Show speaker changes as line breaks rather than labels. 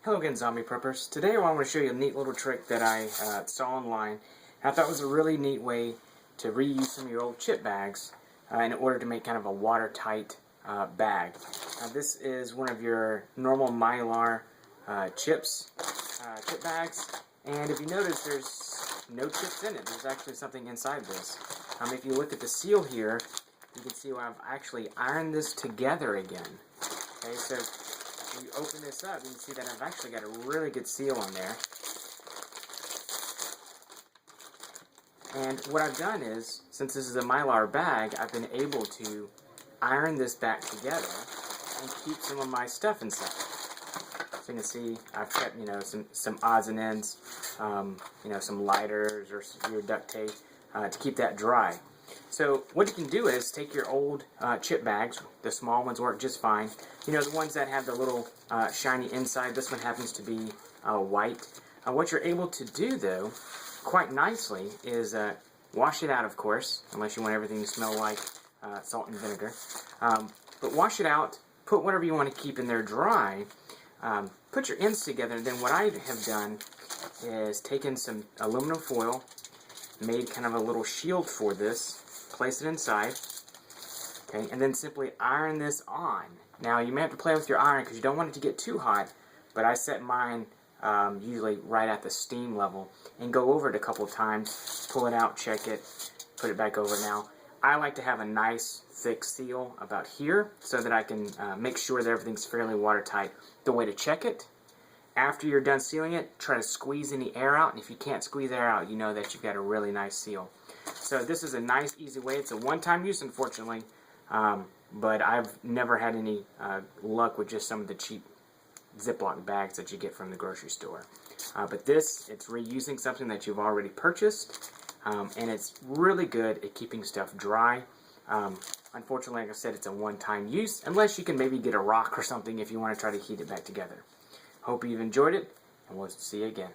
Hello again, zombie preppers. Today I want to show you a neat little trick that I saw online. I thought was a really neat way to reuse some of your old chip bags in order to make kind of a watertight bag. This is one of your normal Mylar chip bags, and if you notice, there's no chips in it. There's actually something inside this. If you look at the seal here, you can see I've actually ironed this together again. Okay, so when you open this up, you can see that I've actually got a really good seal on there. And what I've done is, since this is a Mylar bag, I've been able to iron this back together and keep some of my stuff inside. So you can see I've kept, some odds and ends, some lighters or your duct tape to keep that dry. So what you can do is take your old chip bags, the small ones work just fine. The ones that have the little shiny inside, this one happens to be white. What you're able to do though, quite nicely, is wash it out, of course, unless you want everything to smell like salt and vinegar. But wash it out, put whatever you want to keep in there dry, put your ends together, and then what I have done is taken some aluminum foil, made kind of a little shield for this, place it inside, okay, and then simply iron this on. Now you may have to play with your iron because you don't want it to get too hot, but I set mine usually right at the steam level and go over it a couple of times, pull it out, check it, put it back over. Now I like to have a nice thick seal about here so that I can make sure that everything's fairly watertight. The way to check it, after you're done sealing it, try to squeeze any air out, and if you can't squeeze air out, you know that you've got a really nice seal. So this is a nice, easy way. It's a one-time use, unfortunately, but I've never had any luck with just some of the cheap Ziploc bags that you get from the grocery store. But this, it's reusing something that you've already purchased, and it's really good at keeping stuff dry. Unfortunately, like I said, it's a one-time use, unless you can maybe get a rock or something if you want to try to heat it back together. Hope you've enjoyed it, and we'll see you again.